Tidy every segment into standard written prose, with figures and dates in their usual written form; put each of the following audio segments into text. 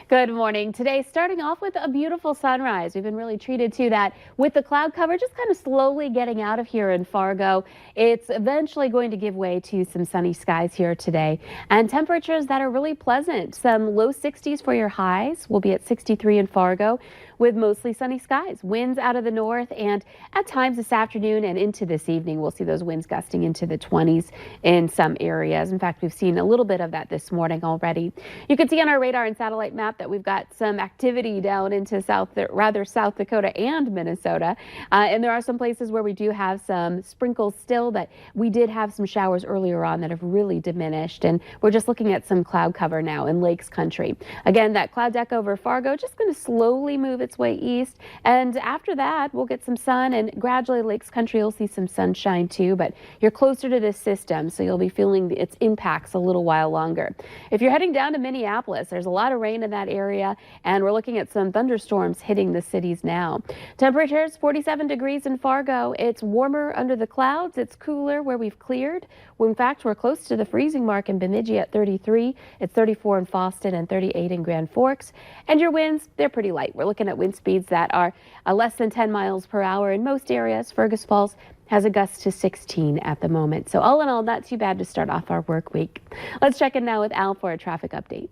Good morning. Today, starting off with a beautiful sunrise. We've been really treated to that with the cloud cover just kind of slowly getting out of here in Fargo. It's eventually going to give way to some sunny skies here today and temperatures that are really pleasant. Some low 60s for your highs. We'll be at 63 in Fargo with mostly sunny skies. Winds out of the north, and at times this afternoon and into this evening, we'll see those winds gusting into the 20s in some areas. In fact, we've seen a little bit of that this morning already. You can see on our radar and satellite map that we've got some activity down into South Dakota and Minnesota. And there are some places where we do have some sprinkles still, that we did have some showers earlier on that have really diminished. And we're just looking at some cloud cover now in Lakes Country. Again, that cloud deck over Fargo just going to slowly move its way east. And after that, we'll get some sun, and gradually Lakes Country will see some sunshine too. But you're closer to this system, so you'll be feeling its impacts a little while longer. If you're heading down to Minneapolis, there's a lot of rain in that area, and we're looking at some thunderstorms hitting the cities now. Temperatures 47 degrees in Fargo. It's warmer under the clouds. It's cooler where we've cleared. In fact, we're close to the freezing mark in Bemidji at 33. It's 34 in Fosston and 38 in Grand Forks. And your winds, they're pretty light. We're looking at wind speeds that are less than 10 miles per hour in most areas. Fergus Falls has a gust to 16 at the moment. So all in all, not too bad to start off our work week. Let's check in now with Al for a traffic update.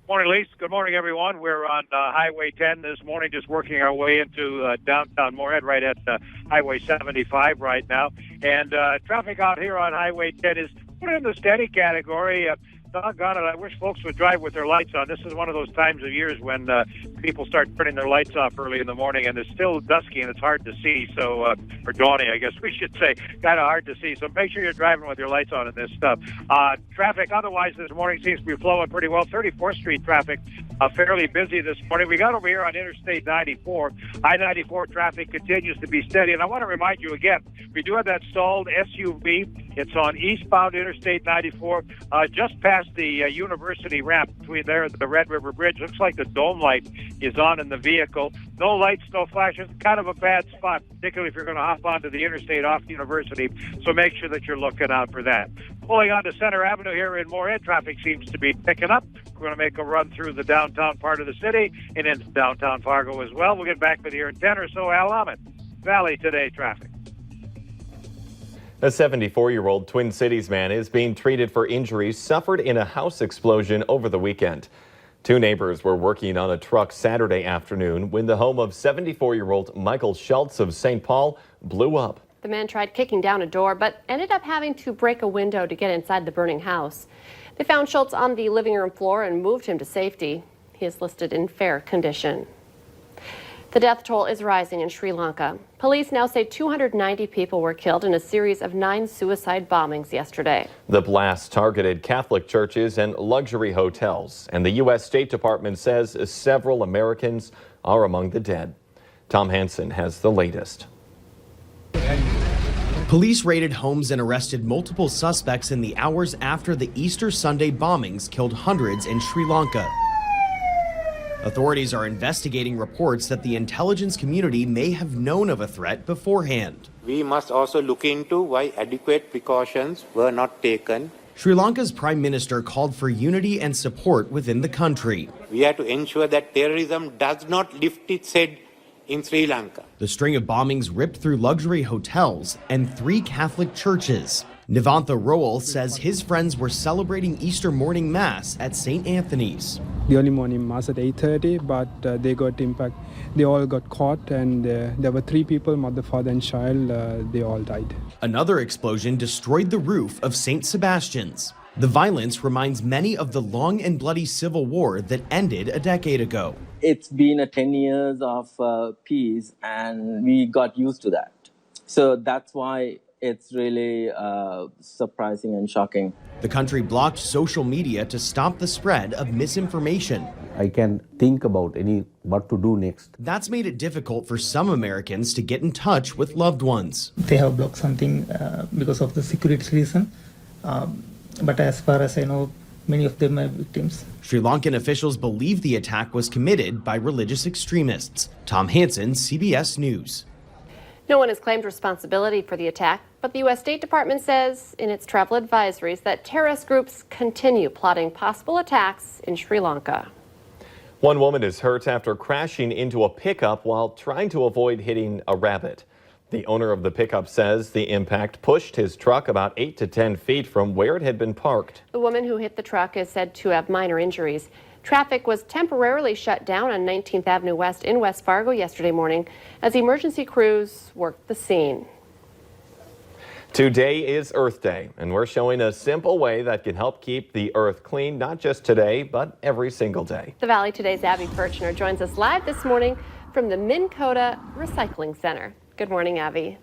Morning, Lise. Good morning, everyone. We're on Highway 10 this morning, just working our way into downtown Moorhead, right at Highway 75 right now. And traffic out here on Highway 10 is put in the steady category. Doggone it, I wish folks would drive with their lights on. This is one of those times of years when people start turning their lights off early in the morning, and it's still dusky and it's hard to see, so or dawny, I guess we should say, kind of hard to see. So make sure you're driving with your lights on in this stuff. Traffic otherwise this morning seems to be flowing pretty well. 34th Street traffic fairly busy this morning. We got over here on Interstate 94. I-94 traffic continues to be steady, and I want to remind you again, we do have that stalled SUV. It's on eastbound Interstate 94, just past the University ramp between there and the Red River Bridge. Looks like the dome light is on in the vehicle. No lights, no flashes. Kind of a bad spot, particularly if you're going to hop onto the interstate off the University. So make sure that you're looking out for that. Pulling onto Center Avenue here in Moorhead, traffic seems to be picking up. We're going to make a run through the downtown part of the city and into downtown Fargo as well. We'll get back with you in 10 or so. Al Ahmed, Valley Today traffic. A 74-year-old Twin Cities man is being treated for injuries suffered in a house explosion over the weekend. Two neighbors were working on a truck Saturday afternoon when the home of 74-year-old Michael Schultz of St. Paul blew up. The man tried kicking down a door, but ended up having to break a window to get inside the burning house. They found Schultz on the living room floor and moved him to safety. He is listed in fair condition. The death toll is rising in Sri Lanka. Police now say 290 people were killed in a series of 9 suicide bombings yesterday. The blast targeted Catholic churches and luxury hotels, and the U.S. State Department says several Americans are among the dead. Tom Hansen has the latest. Police raided homes and arrested multiple suspects in the hours after the Easter Sunday bombings killed hundreds in Sri Lanka. Authorities are investigating reports that the intelligence community may have known of a threat beforehand. We must also look into why adequate precautions were not taken. Sri Lanka's prime minister called for unity and support within the country. We have to ensure that terrorism does not lift its head in Sri Lanka. The string of bombings ripped through luxury hotels and 3 Catholic churches. Nivantha Rowell says his friends were celebrating Easter morning mass at St. Anthony's. The early morning mass at 8:30, but they got impact. They all got caught, and there were 3 people, mother, father, and child. They all died. Another explosion destroyed the roof of St. Sebastian's. The violence reminds many of the long and bloody civil war that ended a decade ago. It's been 10 years of peace, and we got used to that. So that's why it's really surprising and shocking. The country blocked social media to stop the spread of misinformation. I can think about what to do next. That's made it difficult for some Americans to get in touch with loved ones. They have blocked something because of the security reason. But as far as I know, many of them are victims. Sri Lankan officials believe the attack was committed by religious extremists. Tom Hansen, CBS News. No one has claimed responsibility for the attack, but the U.S. State Department says in its travel advisories that terrorist groups continue plotting possible attacks in Sri Lanka. One woman is hurt after crashing into a pickup while trying to avoid hitting a rabbit. The owner of the pickup says the impact pushed his truck about 8 to 10 feet from where it had been parked. The woman who hit the truck is said to have minor injuries. Traffic was temporarily shut down on 19th Avenue West in West Fargo yesterday morning as emergency crews worked the scene. Today is Earth Day, and we're showing a simple way that can help keep the earth clean, not just today, but every single day. The Valley Today's Abby Furchner joins us live this morning from the Minn Kota Recycling Center. Good morning, Abby.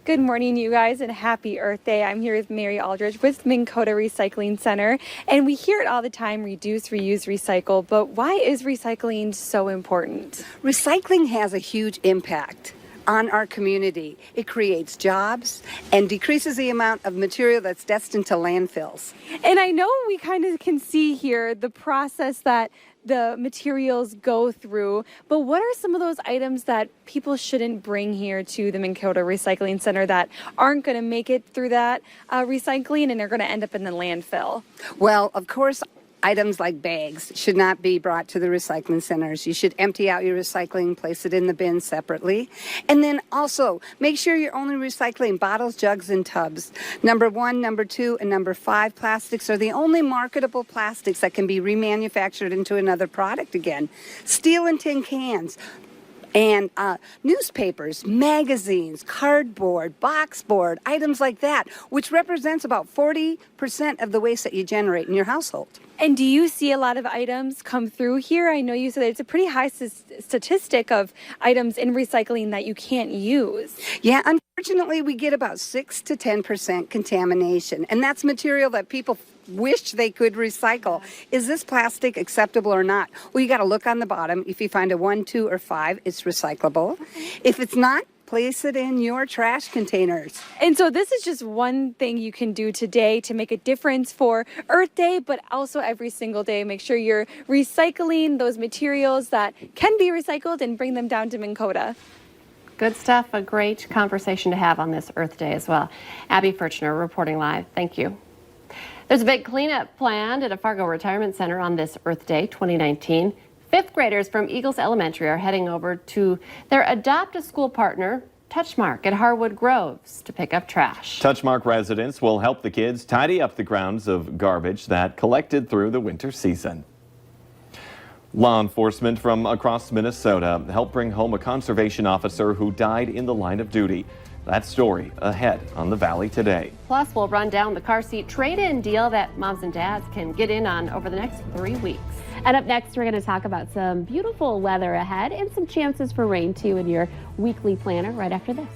Good morning, you guys, and happy Earth Day. I'm here with Mary Aldridge with Minn Kota Recycling Center, and we hear it all the time, reduce, reuse, recycle, but why is recycling so important? Recycling has a huge impact on our community. It creates jobs and decreases the amount of material that's destined to landfills. And I know we kind of can see here the process that the materials go through, but what are some of those items that people shouldn't bring here to the Minn Kota Recycling Center that aren't going to make it through that recycling and are going to end up in the landfill? Well, of course, items like bags should not be brought to the recycling centers. You should empty out your recycling, place it in the bin separately. And then also make sure you're only recycling bottles, jugs, and tubs. Number 1, number 2, and number 5 plastics are the only marketable plastics that can be remanufactured into another product again. Steel and tin cans. And newspapers, magazines, cardboard, boxboard, items like that, which represents about 40% of the waste that you generate in your household. And do you see a lot of items come through here? I know you said it's a pretty high statistic of items in recycling that you can't use. Yeah, unfortunately, we get about 6 to 10% contamination, and that's material that people wish they could recycle. Is this plastic acceptable or not? Well, you got to look on the bottom. If you find a 1, 2, or 5, it's recyclable. If it's not, place it in your trash containers. And so this is just one thing you can do today to make a difference for Earth Day, but also every single day. Make sure you're recycling those materials that can be recycled and bring them down to Minn Kota. Good stuff. A great conversation to have on this Earth Day as well. Abby Furchner reporting live. Thank you. There's a big cleanup planned at a Fargo retirement center on this Earth Day 2019. Fifth graders from Eagles Elementary are heading over to their adopt-a-school partner, Touchmark at Harwood Groves, to pick up trash. Touchmark residents will help the kids tidy up the grounds of garbage that collected through the winter season. Law enforcement from across Minnesota helped bring home a conservation officer who died in the line of duty. That story ahead on the Valley Today. Plus, we'll run down the car seat trade-in deal that moms and dads can get in on over the next 3 weeks. And up next, we're going to talk about some beautiful weather ahead and some chances for rain, too, in your weekly planner right after this.